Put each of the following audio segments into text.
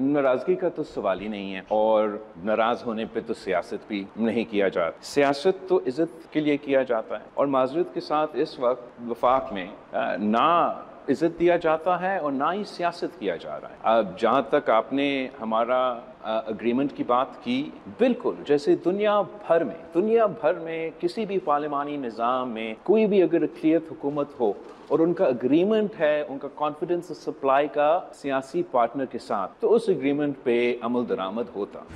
नाराजगी का तो सवाल ही नहीं है, और नाराज होने पे तो सियासत भी नहीं किया जाता। सियासत तो इज्जत के लिए किया जाता है, और माजरत के साथ इस वक्त वफाक में ना इज्जत दिया जाता है और ना ही सियासत किया जा रहा है। अब जहाँ तक आपने हमारा अग्रीमेंट की बात की, बिल्कुल जैसे दुनिया भर में किसी भी पार्लिमानी निज़ाम में कोई भी अगर अक़लियत हुकूमत हो और उनका अग्रीमेंट है, उनका कॉन्फिडेंस सप्लाई का सियासी पार्टनर के साथ, तो उस एग्रीमेंट पे अमल दरामद होता।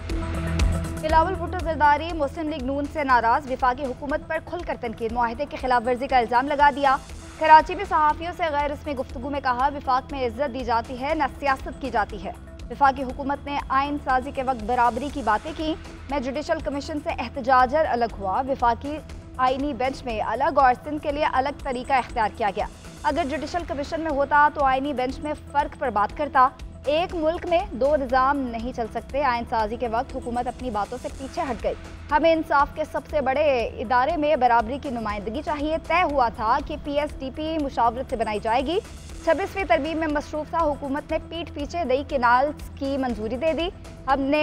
बिलावल भुट्टो जरदारी मुस्लिम लीग नून से नाराज, विफाकी हुकूमत पर खुलकर तनकीद, मुआहदे की खिलाफ वर्जी का इल्ज़ाम लगा दिया। कराची में सहाफ़ियों से गैर रस्मी गुफ्तगू में कहा, विफाक में इज्जत दी जाती है न सियासत की जाती है। विफाकी हुकूमत ने आइन साजी के वक्त बराबरी की बातें की। मैं जुडिशल कमीशन से एहतजाजर अलग हुआ। विफाकी आइनी बेंच में अलग और सिंध के लिए अलग तरीका इख्तियार किया गया। अगर जुडिशल कमीशन में होता तो आइनी बेंच में फ़र्क पर बात करता। एक मुल्क में दो निज़ाम नहीं चल सकते। आइन साजी के वक्त हुकूमत अपनी बातों से पीछे हट गई। हमें इंसाफ के सबसे बड़े इदारे में बराबरी की नुमाइंदगी चाहिए। तय हुआ था कि PSDP मुशावरत से बनाई जाएगी। 26वीं तरमीम में मसरूफ था। हुकूमत ने पीठ पीछे नई केनाल्स की मंजूरी दे दी। हमने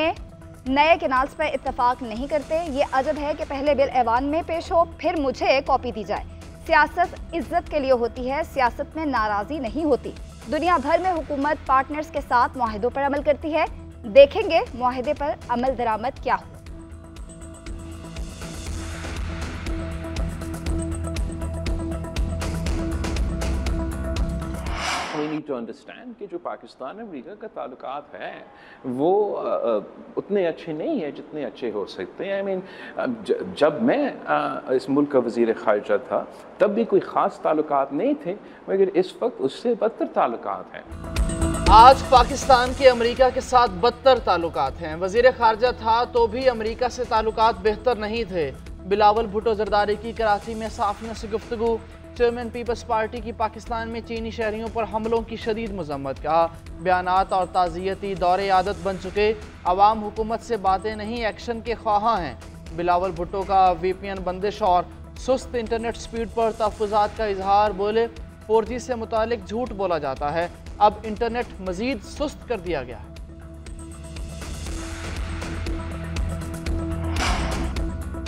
नए केनाल्स पर इत्तफाक नहीं करते। ये अजब है कि पहले बिल ऐवान में पेश हो, फिर मुझे कॉपी दी जाए। सियासत इज्जत के लिए होती है, सियासत में नाराज़ी नहीं होती। दुनिया भर में हुकूमत पार्टनर्स के साथ मुआहदों पर अमल करती है। देखेंगे मुआहदे पर अमल दरामद क्या हो। We need to understand कि जो पाकिस्तान अमेरिका का ताल्लुकात है वो उतने अच्छे नहीं है जितने अच्छे हो सकते हैं। I mean, जब मैं इस मुल्क का वज़ीर ख़ारिजा था तब भी कोई ख़ास ताल्लुकात नहीं थे, मगर इस वक्त उससे बदतर ताल्लुकात हैं। आज पाकिस्तान के अमेरिका के साथ बदतर ताल्लुकात हैं। वज़ीर ख़ारिजा था तो भी अमेरिका से ताल्लुकात बेहतर नहीं थे। बिलावल भुट्टो जरदारी की कराची में सहाफ़ियों से गुफ्तगू। चेयरमैन पीपल्स पार्टी की पाकिस्तान में चीनी शहरियों पर हमलों की शदीद मज़म्मत। कहा, बयानात और ताज़ियती दौरे आदत बन चुके। अवाम हुकूमत से बातें नहीं, एक्शन के ख्वाहां हैं। बिलावल भुट्टो का VPN बंदिश और सुस्त इंटरनेट स्पीड पर तहफ़्फ़ुज़ात का इजहार। बोले, 4G से मुतालिक झूठ बोला जाता है, अब इंटरनेट मज़ीद सुस्त कर दिया गया है।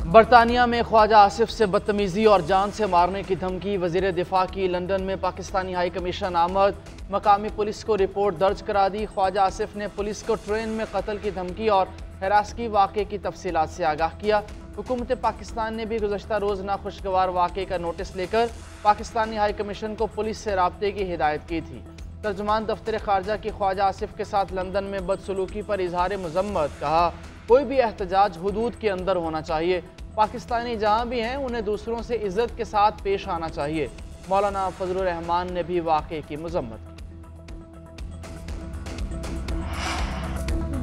बरतानिया में ख्वाजा आसिफ से बदतमीज़ी और जान से मारने की धमकी। वज़ीर दिफा की लंदन में पाकिस्तानी हाई कमीशन आमद। मकामी पुलिस को रिपोर्ट दर्ज करा दी। ख्वाजा आसिफ ने पुलिस को ट्रेन में कत्ल की धमकी और हिरासती वाक़े की तफसीलात से आगाह किया। हुकूमत पाकिस्तान ने भी गुज़श्ता रोज़ नाखुशगवार वाक़े का नोटिस लेकर पाकिस्तानी हाई कमीशन को पुलिस से राब्ते की हिदायत की थी। तर्जुमान दफ्तर ख़ारजा की ख्वाजा आसिफ के साथ लंदन में बदसलूकी पर इजहार मज़म्मत। कहा, कोई भी एहतजाज हुदूद के अंदर होना चाहिए। पाकिस्तानी जहाँ भी हैं उन्हें दूसरों से इज्जत के साथ पेश आना चाहिए। मौलाना फजलुर रहमान ने भी वाक़े की मज़म्मत की।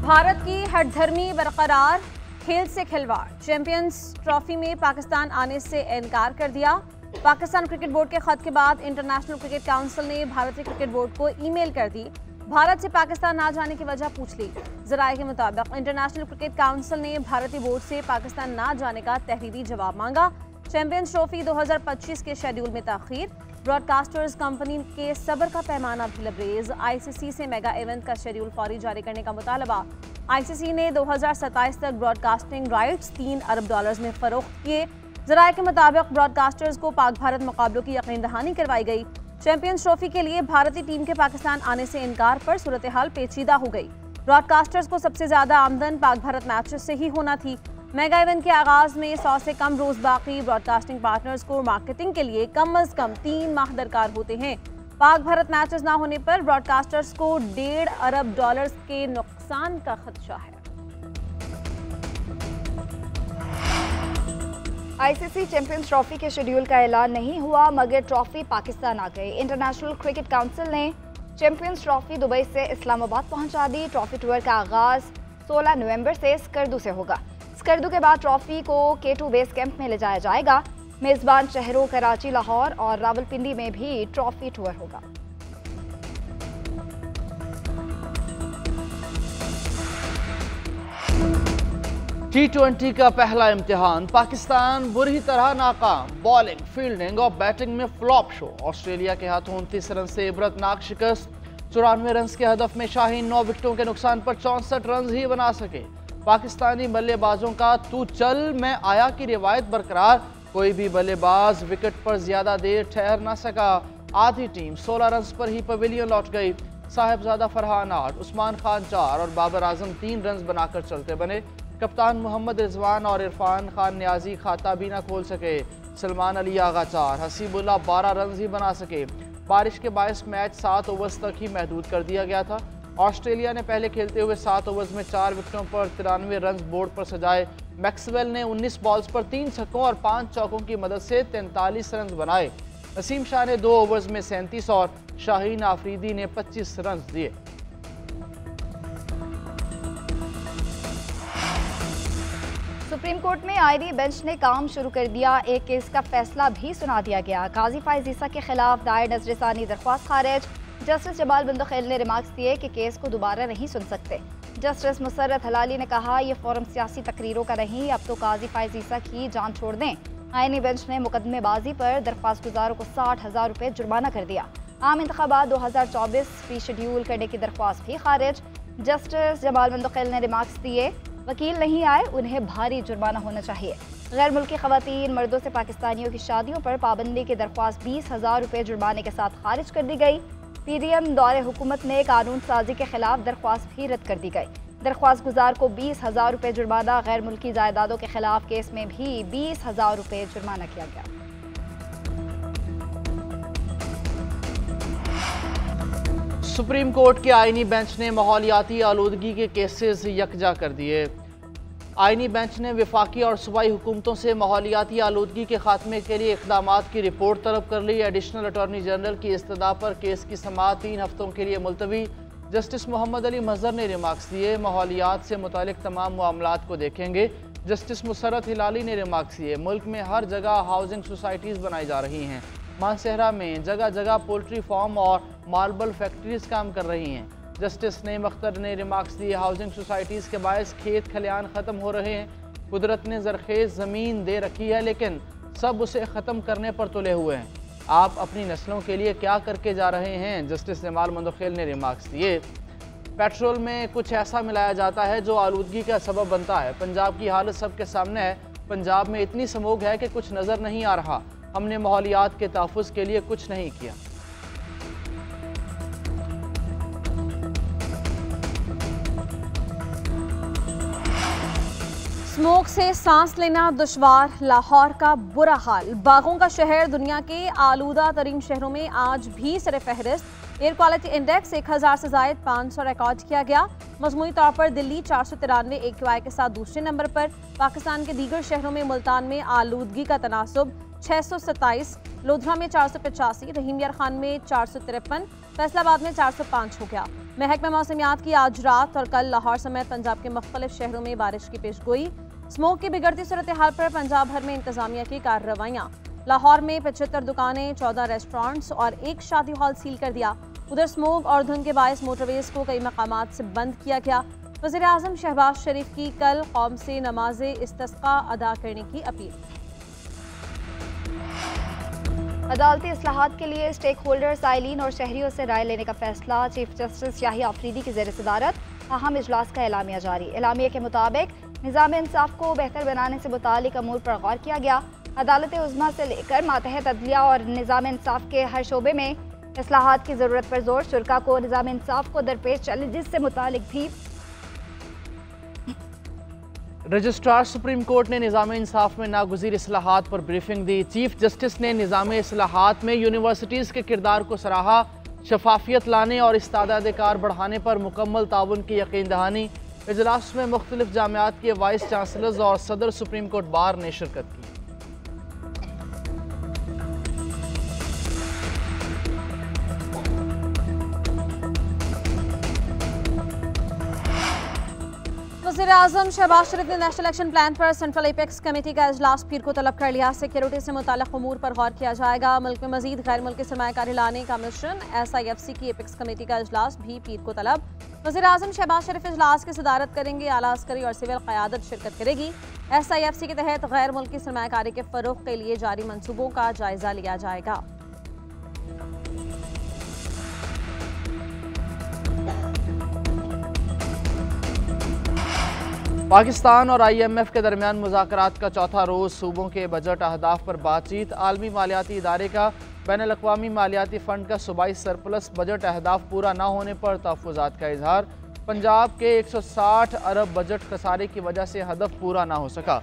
भारत की हठधर्मी बरकरार, खेल से खिलवाड़। चैंपियंस ट्रॉफी में पाकिस्तान आने से इनकार कर दिया। पाकिस्तान क्रिकेट बोर्ड के खत के बाद इंटरनेशनल क्रिकेट काउंसिल ने भारतीय क्रिकेट बोर्ड को ईमेल कर दी। भारत से पाकिस्तान ना जाने की वजह पूछ ली। ज़राए के मुताबिक इंटरनेशनल क्रिकेट काउंसिल ने भारतीय बोर्ड से पाकिस्तान ना जाने का तहरीरी जवाब मांगा। चैंपियंस ट्रॉफी 2025 के शेड्यूल में ताख़ीर। ब्रॉडकास्टर्स कंपनी के सब्र का पैमाना भी लबरेज। ICC से मेगा इवेंट का शेड्यूल फौरी जारी करने का मुतालबा। ICC ने 2027 तक ब्रॉडकास्टिंग राइट्स $3 अरब में फ़रोख्त किए। ज़राए के मुताबिक ब्रॉडकास्टर्स को पाक भारत मुकाबलों की यकीन दहानी करवाई गई। चैंपियंस ट्रॉफी के लिए भारतीय टीम के पाकिस्तान आने से इनकार पर सूरत हाल पेचीदा हो गई। ब्रॉडकास्टर्स को सबसे ज्यादा आमदन पाक भारत मैचेस से ही होना थी। मेगा इवेंट के आगाज में 100 से कम रोज बाकी। ब्रॉडकास्टिंग पार्टनर्स को मार्केटिंग के लिए कम अज कम 3 माह दरकार होते हैं। पाक भारत मैचेस ना होने पर ब्रॉडकास्टर्स को $1.5 अरब के नुकसान का खदशा है। ICC चैंपियंस ट्रॉफी के शेड्यूल का ऐलान नहीं हुआ, मगर ट्रॉफी पाकिस्तान आ गई। इंटरनेशनल क्रिकेट काउंसिल ने चैंपियंस ट्रॉफी दुबई से इस्लामाबाद पहुंचा दी। ट्रॉफी टूर का आगाज 16 नवंबर से स्कर्दू से होगा। स्कर्दू के बाद ट्रॉफी को K2 बेस कैंप में ले जाया जाएगा। मेजबान शहरों कराची, लाहौर और रावलपिंडी में भी ट्रॉफी टूर होगा। T20 का पहला इम्तिहान, पाकिस्तान बुरी तरह नाकाम। बॉलिंग, फील्डिंग और बैटिंग में फ्लॉप शो। ऑस्ट्रेलिया के हाथों 29 रन से इबरतनाक शिकस्त। 94 रन के हदफ में शाहीन 9 विकेटों के नुकसान पर 64 रन ही बना सके। पाकिस्तानी बल्लेबाजों का तू चल मैं आया की रिवायत बरकरार, कोई भी बल्लेबाज विकेट पर ज्यादा देर ठहर ना सका। आधी टीम 16 रन पर ही पवेलियन लौट गई। साहिबजादा फरहान 8, उस्मान खान 4 और बाबर आजम 3 रन बनाकर चलते बने। कप्तान मोहम्मद रिजवान और इरफान खान न्याजी खाता भी ना खोल सके। सलमान अली आगा 4, हसीबुल्ला 12 रन ही बना सके। बारिश के बायस मैच 7 ओवर्स तक ही महदूद कर दिया गया था। ऑस्ट्रेलिया ने पहले खेलते हुए 7 ओवर्स में 4 विकेटों पर 93 रन बोर्ड पर सजाए। मैक्सवेल ने 19 बॉल्स पर 3 छक्कों और 5 चौकों की मदद से 43 रन बनाए। नसीम शाह ने 2 ओवर्स में 37 और शाहीन आफरीदी ने 25 रन दिए। सुप्रीम कोर्ट में आईनी बेंच ने काम शुरू कर दिया। एक केस का फैसला भी सुना दिया गया। काजी फाइज ईसा के खिलाफ दायर नजरसानी दरख्वास्त खारिज। जस्टिस जमाल बंदोखेल ने रिमार्क्स दिए कि केस को दोबारा नहीं सुन सकते। जस्टिस मुसर्रत हलाली ने कहा यह फोरम सियासी तकरीरों का नहीं, अब तो काजी फाइज ईसा की जान छोड़ दें। आईनी बेंच ने मुकदमेबाजी पर दरख्वास्त गुजारों को 60,000 रुपये जुर्माना कर दिया। आम इंतखाबात 2024 फी शेड्यूल करने की दरख्वास्त भी खारिज। जस्टिस जमाल बंदोखेल ने रिमार्क्स दिए वकील नहीं आए, उन्हें भारी जुर्माना होना चाहिए। गैर मुल्की खवातीन मर्दों से पाकिस्तानियों की शादियों पर पाबंदी की दरख्वास्त 20,000 रुपये जुर्माने के साथ खारिज कर दी गई। PDM दौरे हुकूमत ने कानून साजी के खिलाफ दरख्वास्त भी रद्द कर दी गई। दरख्वास्त गुजार को 20,000 रुपये जुर्माना। गैर मुल्की जायदादों के खिलाफ केस में भी 20,000 रुपये जुर्माना किया गया। सुप्रीम कोर्ट के आईनी बेंच ने माहौलियाती आलूदगी के केसेस यकजा कर दिए। आईनी बेंच ने वफाकी और सूबाई हुकूमतों से माहौलियाती आलूदगी के खात्मे के लिए इक़दामात की रिपोर्ट तलब कर ली। एडिशनल अटॉर्नी जनरल की इस्तदा पर केस की समाअत 3 हफ्तों के लिए मुलतवी। जस्टिस मोहम्मद अली मजहर ने रिमार्क्स दिए माहौलियात से मुतालिक तमाम मामलात को देखेंगे। जस्टिस मुसर्रत हिलाली ने रिमार्क्स दिए मुल्क में हर जगह हाउसिंग सोसाइटीज़ बनाई जा रही हैं। मानसहरा में जगह जगह पोल्ट्री फार्म और मार्बल फैक्ट्रीज काम कर रही हैं। जस्टिस नईम अख्तर ने रिमार्क्स दिए हाउसिंग सोसाइटीज़ के बायस खेत खलियान ख़त्म हो रहे हैं। कुदरत ने ज़रखेज़ ज़मीन दे रखी है लेकिन सब उसे ख़त्म करने पर तुले हुए हैं। आप अपनी नस्लों के लिए क्या करके जा रहे हैं? जस्टिस जमाल बंदोखेल ने रिमार्क्स दिए। पेट्रोल में कुछ ऐसा मिलाया जाता है जो आलूदगी का सबब बनता है। पंजाब की हालत सबके सामने है। पंजाब में इतनी स्मोग है कि कुछ नज़र नहीं आ रहा। हमने माहौलियात के तहफ़्फ़ुज़ के लिए कुछ नहीं किया। स्मोक से सांस लेना दुश्वार, लाहौर का बुरा हाल। बागों का शहर दुनिया के आलूदा तरीन शहरों में आज भी सरे फहरिस्त। एयर क्वालिटी इंडेक्स 1000 से ज़ायद 500 रिकॉर्ड किया गया। मजमूई तौर पर दिल्ली 493 AQI के साथ दूसरे नंबर पर। पाकिस्तान के दीगर शहरों में मुल्तान में आलूदगी का तनासुब 627, लोधरा में 485, रहीम यार खान में 453, फैसलाबाद में 405 हो गया। महकमा मौसमियात की आज रात और कल लाहौर समेत पंजाब के मुख्तलिफ शहरों में बारिश की पेशगोई। स्मोक की बिगड़ती सूरत हाल पर पंजाब भर में इंतजामिया की कार्रवाइयाँ। लाहौर में 75 दुकानें, 14 रेस्टोरेंट्स और 1 शादी हॉल सील कर दिया। उधर स्मोक और धुंध के बायस मोटरवेज को कई मकामात से बंद किया गया। वज़ीर आज़म शहबाज शरीफ की कल कौम से नमाज इस्तिस्का अदा करने की अपील। अदालती इस्लाहात के लिए स्टेक होल्डर्स, साइलिन और शहरियों से राय लेने का फैसला। चीफ जस्टिस शाही आफरीदी की ज़ेर सदारत अहम इजलास का एलामिया जारी। एलामिया के मुताबिक निज़ाम इंसाफ को बेहतर बनाने से मुतालिक अमूर पर गौर किया गया। अदालत उज़्मा से लेकर मातहत अदलिया और निज़ाम इंसाफ के हर शोबे में इस्लाहात की ज़रूरत पर जोर। शुरा को निज़ाम इंसाफ को दरपेश चैलेंजेस से मुतालिक भी रजिस्ट्रार सुप्रीम कोर्ट ने निज़ाम इंसाफ में नागुज़ीर इस्लाहात पर ब्रीफिंग दी। चीफ जस्टिस ने निज़ाम इस्लाहात में यूनिवर्सिटीज़ के किरदार को सराहा। शफाफियत लाने और इस्तादाद-ए-कार बढ़ाने पर मुकम्मल ताउन की यकीन दहानी। इजलास में मुख्तलिफ जामियात के वाइस चांसलर्स और सदर सुप्रीम कोर्ट बार ने शिरकत की। वज़ीर आज़म शहबाज शरीफ ने नेशनल एक्शन प्लान पर सेंट्रल एपेक्स कमेटी का इजलास पीर को तलब कर लिया। सिक्योरिटी से मुताल्लिक़ उमूर पर गौर किया जाएगा। मुल्क में मजीद गैर मुल्की सरमायाकारी लाने का मिशन। SIFC की एपेक्स कमेटी का इजलास भी पीर को तलब। वज़ीर आज़म शहबाज शरीफ इजलास की सदारत करेंगे। आला अस्करी और सिविल क़यादत शिरकत करेगी। SIFC के तहत गैर मुल्की सरमायाकारी के फ़रोग़ के लिए जारी मनसूबों का जायजा लिया जाएगा। पाकिस्तान और IMF के दरमियान मुज़ाकरात का चौथा रोज़ सूबों के बजट अहदाफ पर बातचीत। आलमी मालियाती इदारे का बैनुल-अक़वामी मालियाती फ़ंड का सूबाई सरप्लस बजट अहदाफ पूरा न होने पर तहफ़्फ़ुज़ात का इजहार। पंजाब के 160 अरब बजट खसारे की वजह से हदफ पूरा ना हो सका।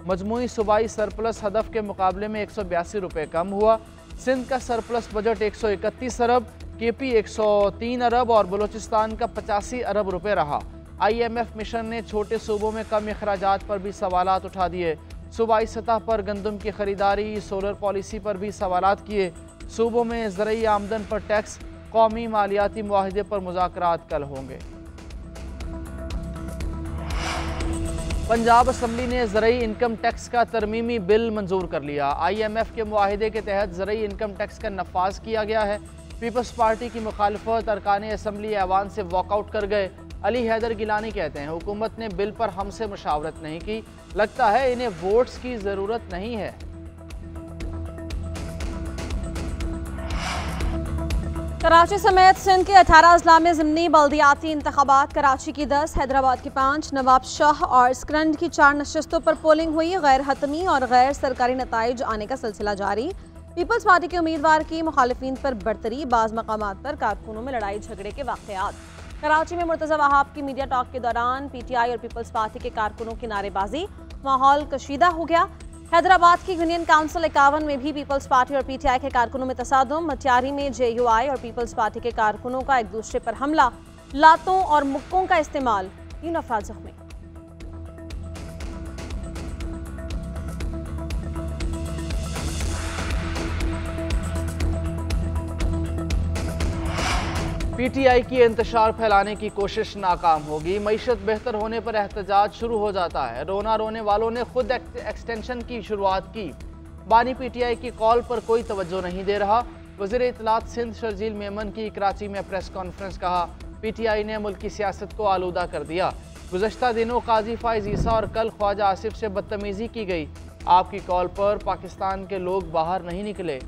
मजमूई सूबाई सरप्लस हदफ के मुकाबले में 182 रुपये कम हुआ। सिंध का सरप्लस बजट 131 अरब, KP 103 अरब और बलूचिस्तान का 85 अरब रुपये रहा। IMF मिशन ने छोटे सूबों में कम अखराजात पर भी सवालात उठा दिए। सूबाई सतह पर गंदम की खरीदारी, सोलर पॉलिसी पर भी सवालात किए। सूबों में ज़रई आमदन पर टैक्स, कौमी मालियाती मुआहदे पर मुज़ाकरात कल होंगे। पंजाब असम्बली ने ज़रई इनकम टैक्स का तरमीमी बिल मंजूर कर लिया। IMF के मुआहदे के तहत ज़रई इनकम टैक्स का नफाज किया गया है। पीपल्स पार्टी की मुखालफत अरकान असम्बली ऐवान से वॉकआउट कर गए। अली हैदर गिलानी कहते हैं हुकूमत ने बिल पर हमसे मुशावरत नहीं की, लगता है इन्हें वोट्स की ज़रूरत नहीं है। कराची समेत सिंध के 18 अजला में ज़िमनी बल्दियाती इंतखाबात, कराची की 10, हैदराबाद की 5, नवाब शाह और स्कंद की 4 नशस्तों पर पोलिंग हुई। गैर हतमी और गैर सरकारी नताइज आने का सिलसिला जारी। पीपल्स पार्टी के उम्मीदवार की मुखालिफिन पर बरतरी, बाज़ मकामात पर कारकुनों में लड़ाई झगड़े के वाक़यात। कराची में मुर्तज़ा वहाब की मीडिया टॉक के दौरान PTI और पीपल्स पार्टी के कारकुनों की नारेबाजी, माहौल कशीदा हो गया। हैदराबाद की यूनियन काउंसिल 51 में भी पीपल्स पार्टी और PTI के कारकुनों में तसादुम। मटियारी में JUI और पीपल्स पार्टी के कारकुनों का एक दूसरे पर हमला, लातों और मुक्कों का इस्तेमाल, 3 अफराद जख्मी। PTI की इंतशार फैलाने की कोशिश नाकाम होगी। मईशत बेहतर होने पर एहतजाज शुरू हो जाता है। रोना रोने वालों ने खुद एक्सटेंशन की शुरुआत की। बानी PTI की कॉल पर कोई तवज्जो नहीं दे रहा। वज़ीर इत्तलात सिंध शर्जील मेमन की कराची में प्रेस कॉन्फ्रेंस, कहा PTI ने मुल्क की सियासत को आलूदा कर दिया। गुज़श्ता दिनों काजी फाइज ईसा और कल ख्वाजा आसिफ से बदतमीज़ी की गई। आपकी कॉल पर पाकिस्तान के लोग बाहर नहीं निकले।